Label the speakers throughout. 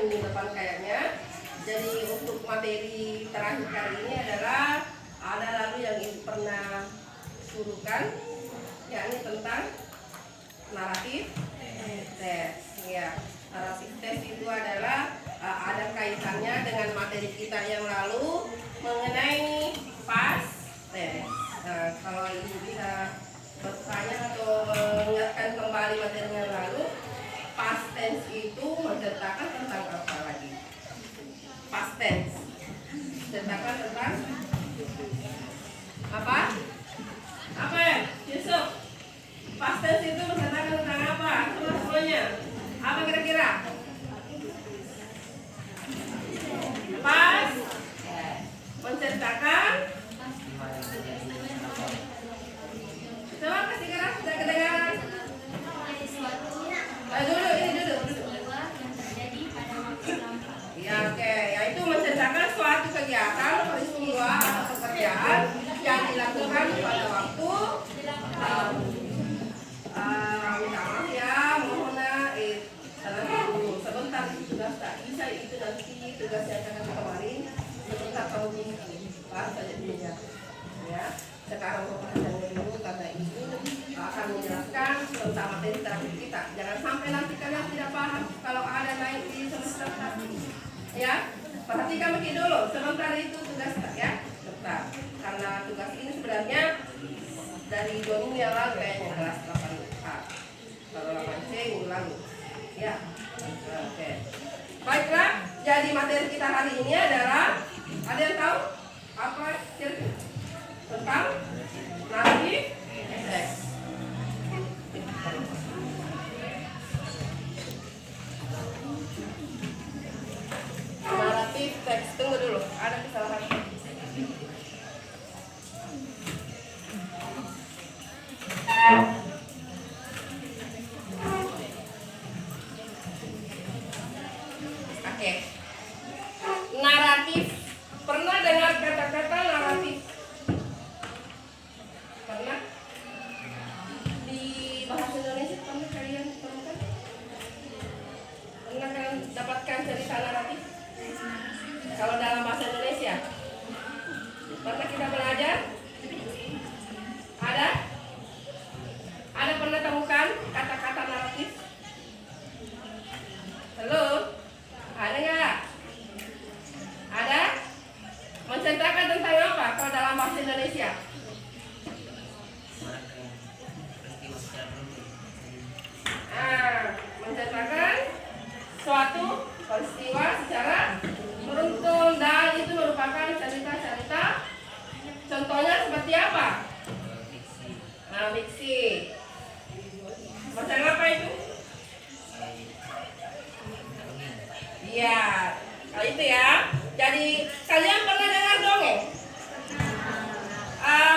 Speaker 1: minggu depan kayaknya. Jadi untuk materi terakhir kali ini adalah ada lagu yang ibu pernah suruhkan, yakni tentang naratif tes. Ya, naratif tes itu adalah ada kaitannya dengan materi kita yang lalu mengenai past tense. Nah, kalau ibu bisa bertanya atau mengingatkan kembali materi yang lalu, past tense itu menceritakan tentang apa lagi? Past tense menceritakan tentang apa? Apa ya? Yusuf, past tense itu menceritakan tentang apa? Coba semuanya. Apa kira-kira? Past menceritakan. Coba kasih keras, sudah kedengaran. Duduk. Ya, oke. Yaitu menceritakan suatu kegiatan, peristiwa atau pekerjaan yang dilakukan pada waktu maaf ya, mohon sebentar tugas tak bisa itu nanti tugas yang akan kemarin sebentar kamu bahas saja dulu ya. Sekarang perhatiannya dulu karena ini akan menjelaskan tentang materi terakhir kita. Jangan sampai nanti kalian tidak paham kalau ada naik di semester 1. Ya, perhatikan begini dulu. Sebentar itu tugas ya. Sebentar. Karena tugas ini sebenarnya dari 2 minggu yang lalu kayaknya kelas 8A. Kalau 8C minggu lalu. Ya. Oke. Baiklah, jadi materi kita hari ini adalah, ada yang tahu apa kira-kira tentang naratif teks? Naratif teks, tunggu dulu, ada kesalahan. Oke. Naratif. Pernah dengar kata-kata naratif? Pernah? Di bahasa Indonesia pernah kalian temukan? Pernah kalian dapatkan cerita naratif? Kalau dalam bahasa Indonesia? Pernah kita belajar? Ada? Ada pernah temukan kata-kata naratif? Halo? Ada nggak? Ada? Menceritakan tentang apa kalau dalam bahasa Indonesia? Menceritakan suatu peristiwa secara beruntun dan itu merupakan cerita-cerita. Contohnya seperti apa? Fiksi. Macam apa itu? Iya, itu ya. Jadi kalian pernah dengar dongeng?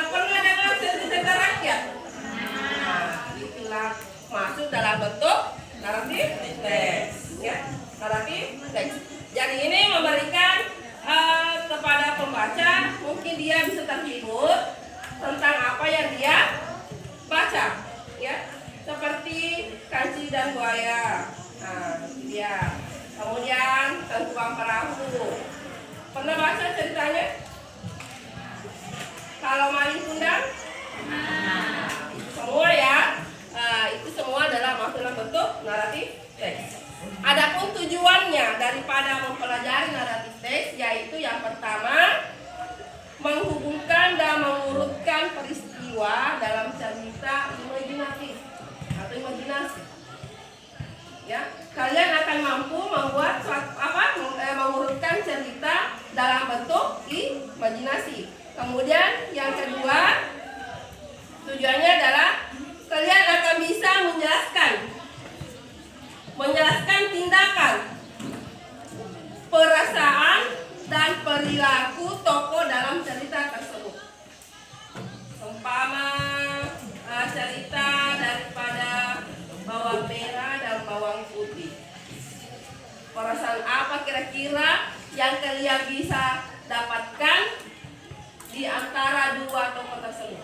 Speaker 1: Pernah dengar cerita rakyat? Itulah masuk dalam bentuk naratif teks, ya. Naratif teks. Jadi ini memberikan kepada pembaca, mungkin dia bisa terhibur tentang apa yang dia baca, ya. Seperti Kancil dan Buaya. Dia. Kemudian Tengkuang Perahu. Pernah baca ceritanya? Kalau Maling Kundang? Semua ya. Itu semua adalah masuk dalam bentuk naratif teks. Adapun tujuannya daripada mempelajari naratif teks, yaitu yang pertama menghubungkan dan mengurutkan peristiwa dalam cerita imajinatif atau imajinasi. Ya, kalian akan mampu membuat mengurutkan cerita dalam bentuk imajinasi. Kemudian yang kedua, tujuannya adalah kalian akan bisa menjelaskan tindakan, perasaan dan perilaku tokoh dalam cerita tersebut. Umpama cerita daripada bawang merah dan bawang putih. Perasaan apa kira-kira yang kalian bisa dapatkan di antara dua tokoh tersebut?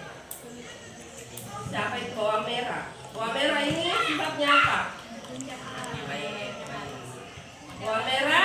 Speaker 1: Siapa itu bawang merah? Bawang merah ini sifatnya apa? Bawang merah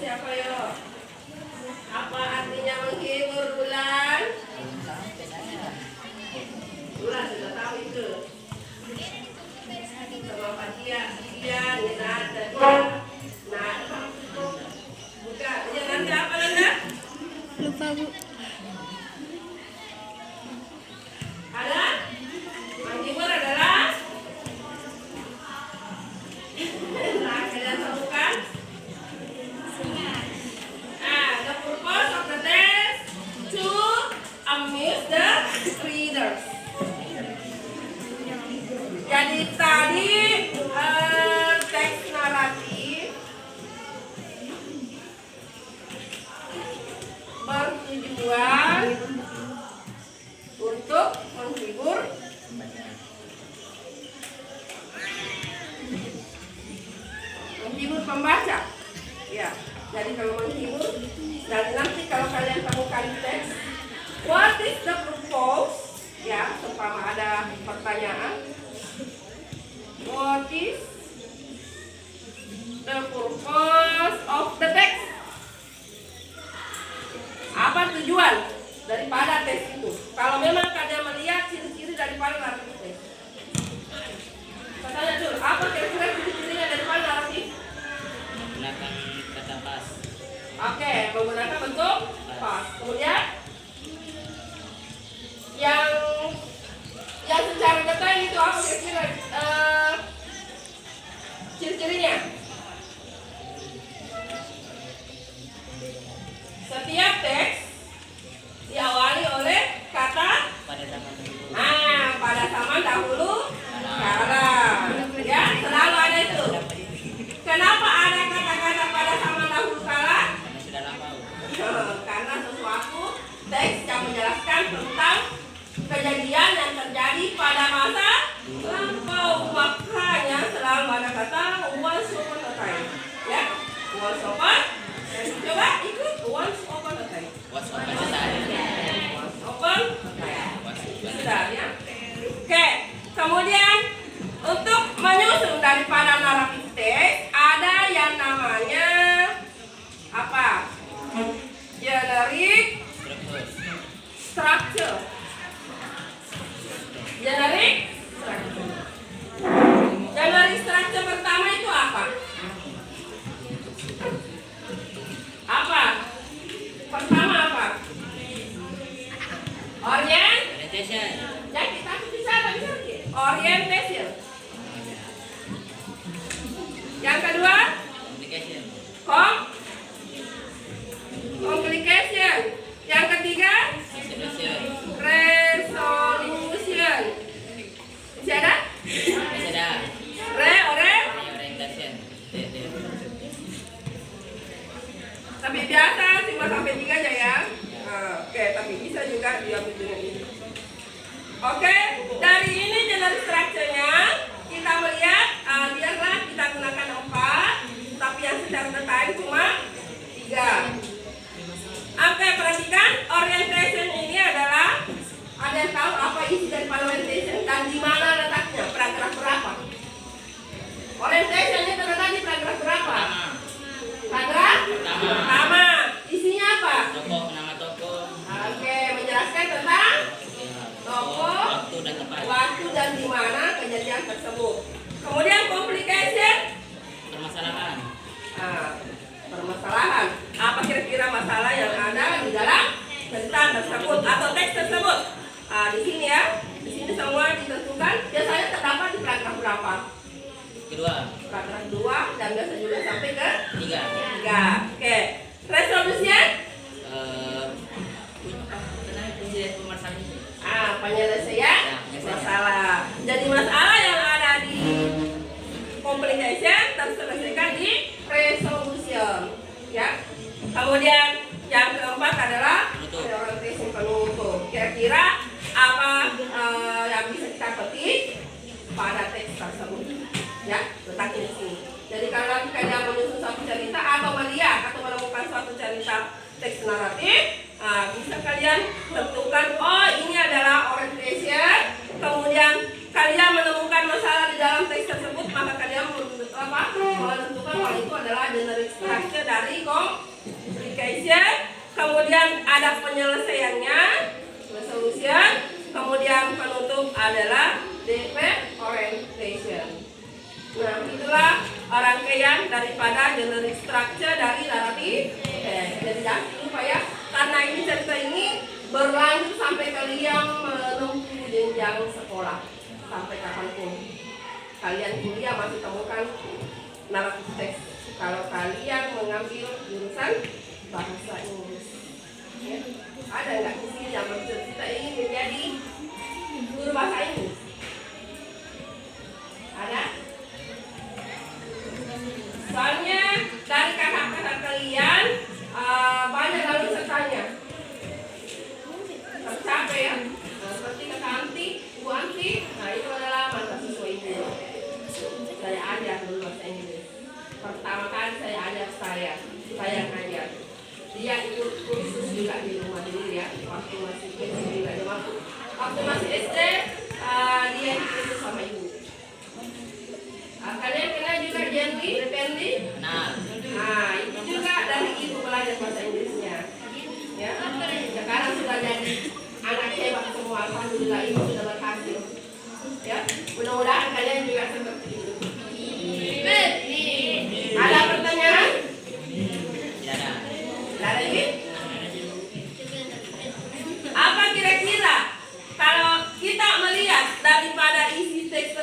Speaker 1: siapa yo? Apa artinya menghibur Bulan? Bulan sudah tahu itu. Sama Fatia, iya, Nina, dan nah, buka. Ya nanti apa Nanda?
Speaker 2: Lupa, Bu.
Speaker 1: Ada? Menghibur adalah? Nah, kalian temukan? The purpose of the test to amuse the readers. Jadi tadi teks naratif bertujuan untuk menghibur pembaca. Ya, jadi kalau menghibur dan nanti kalau kalian temukan teks, what is the purpose? Ya, seumpama ada pertanyaan. What is the purpose of the text? Apa tujuan daripada teks itu? Kalau memang kalian melihat ciri-ciri daripada naratif teks. Saya tanya dulu, apa kira-kira ciri-cirinya daripada naratif?
Speaker 3: Menggunakan kata pas.
Speaker 1: Oke, menggunakan bentuk pas. Kemudian yang secara detail itu apa kira-kira ciri-cirinya? Setiap teks diawali oleh kata
Speaker 3: Pada zaman dulu.
Speaker 1: pada zaman dahulu kala. Ya, selalu ada itu. Kenapa ada kata-kata pada zaman dahulu kala?
Speaker 3: Karena sudah lama.
Speaker 1: Karena sesuatu teks yang menjelaskan tentang kejadian yang terjadi pada masa lampau, makanya selalu ada kata once upon a time. Ya, once upon. Coba ikut once upon a time.
Speaker 3: Was apa saja?
Speaker 1: Once upon a time.
Speaker 3: Was
Speaker 1: Sudah ya. Oke, kemudian untuk menyusun daripada naratif teks ada yang namanya apa? Generic structure. Generic structure. Generic structure pertama itu apa? Apa? Pertama apa?
Speaker 3: Orientation.
Speaker 1: Ya kita bisa. Orientation. Yang kedua?
Speaker 3: Communication.
Speaker 1: Complication. Yang ketiga?
Speaker 3: Resolution.
Speaker 1: Resolution. Masih ada?
Speaker 3: Masih ada. Orientation.
Speaker 1: Tapi biasa 5 sampai 3 aja ya. Oke, tapi bisa juga diambil dengan ini. Oke, dari ini generic structure-nya kita melihat biarlah kita gunakan 4, tapi yang secara detail cuma 3. Oke, perhatikan orientation ini adalah ada yang tahu apa isi dari orientation dan di mana letaknya, paragraf berapa? Orientation ini terletak di paragraf berapa? Paragraf pertama. Isinya apa?
Speaker 3: Tokoh, nama tokoh.
Speaker 1: Oke, menjelaskan tentang tokoh, waktu dan di mana kejadian tersebut. Kemudian complication,
Speaker 3: Permasalahan.
Speaker 1: permasalahan. Apa kira-kira masalah yang ada di dalam cerita tersebut atau teks tersebut? Di sini ya, di sini semua ditentukan. Biasanya terdapat di paragraf berapa?
Speaker 3: Kedua.
Speaker 1: Paragraf 2 dan biasa juga sampai ke
Speaker 3: 3.
Speaker 1: 3. Oke, resolution. Penyelesaian masalah. Jadi masalah yang ada di complication terselesaikan di resolution. Ya. Kemudian yang keempat adalah orientation penutup. Kira-kira apa yang bisa kita petik pada teks tersebut? Ya, letaknya di sini. Jadi kalau kalian menyusun suatu cerita atau melihat atau menemukan suatu cerita teks naratif, bisa kalian tentukan, oh ini adalah orientation. Kemudian kalian menemukan masalah di dalam teks tersebut, maka kalian menentukan hal itu adalah generic structure dari ada penyelesaiannya, resolution, kemudian penutup adalah DP orientation. Nah, itulah rangkaian daripada generic structure dari narrative. Jadi jangan lupa ya, karena ini cerita ini berlanjut sampai kalian menempuh jenjang sekolah sampai kapanpun. Kalian kuliah masih temukan naratif teks. Kalau kalian mengambil jurusan bahasa Inggris, ya. Ada nggak di sini yang bercita-cita ingin menjadi guru bahasa Inggris? Ada? Soalnya dari kakak-kakak kalian banyak lalu sertanya. Capek ya? Seperti kakak Anti, Ibu Anti, nah itu adalah mata siswa ibu. Saya ajar dulu bahasa Inggris. Pertama kali saya ajar saya ngajar. Dia ikut kursus juga di rumah dulu ya, waktu masih kecil juga dia waktu masih SD dia ikut sama ibu. Kalian kenal juga Jenny, Pendi?
Speaker 3: Nah,
Speaker 1: Itu juga dari ibu belajar bahasa Inggrisnya. Ya, sekarang sudah jadi anak hebat semua, alhamdulillah ibu sudah berhasil. Ya, mudah-mudahan kalian juga seperti itu. Ada pertanyaan?
Speaker 3: tidak ada.
Speaker 1: Ada lagi? Apa kira-kira kalau kita melihat daripada isi teks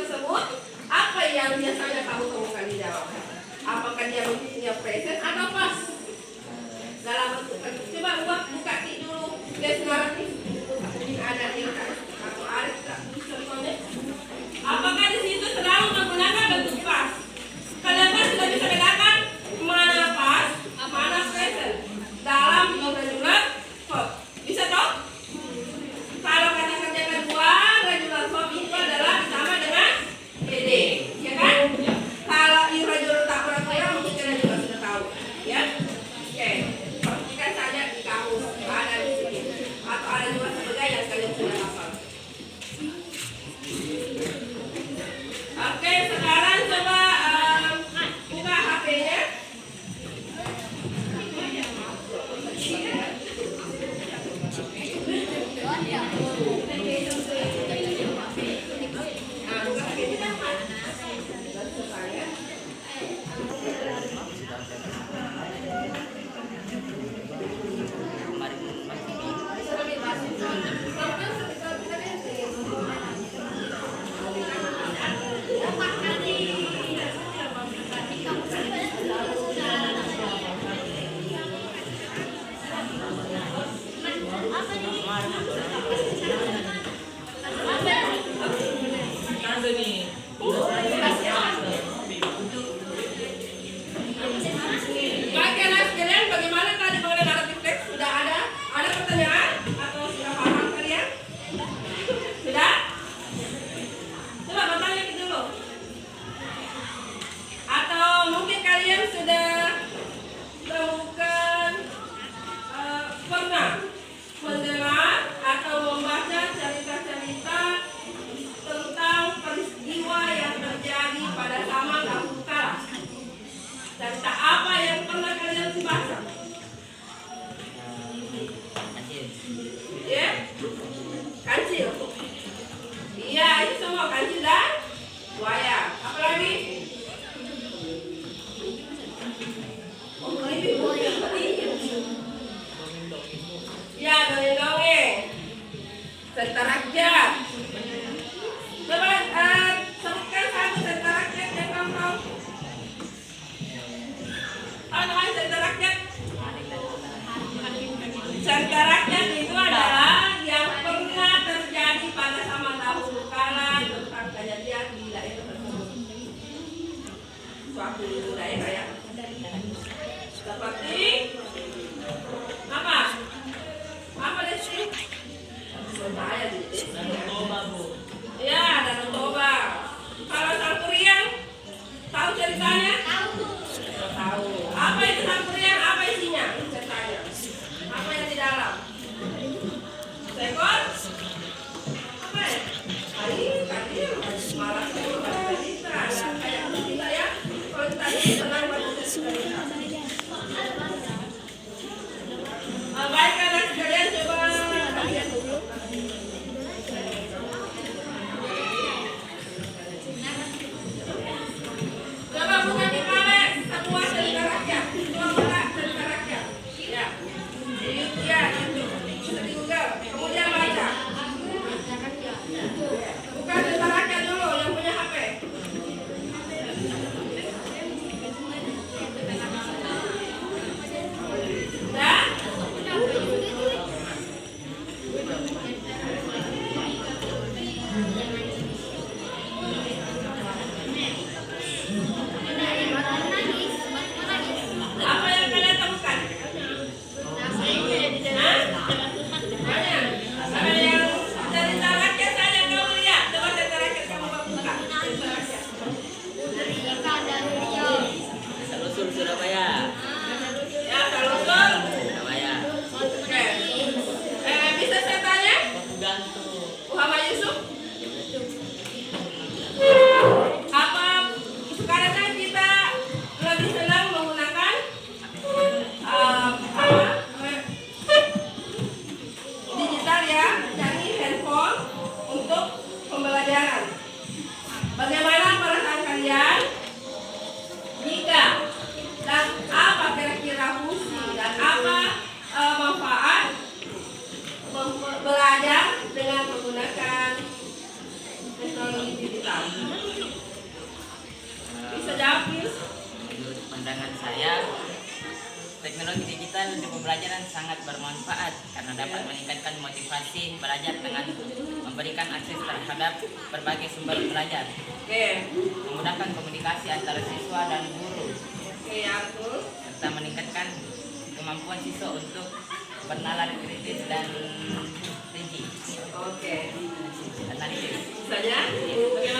Speaker 3: digital untuk pembelajaran sangat bermanfaat karena dapat meningkatkan motivasi belajar dengan memberikan akses terhadap berbagai sumber belajar,
Speaker 1: Oke.
Speaker 3: memudahkan komunikasi antara siswa dan guru,
Speaker 1: Oke, ya betul.
Speaker 3: serta meningkatkan kemampuan siswa untuk bernalar kritis dan tinggi
Speaker 1: Oke.
Speaker 3: analitis.
Speaker 1: Misalnya, bagaimana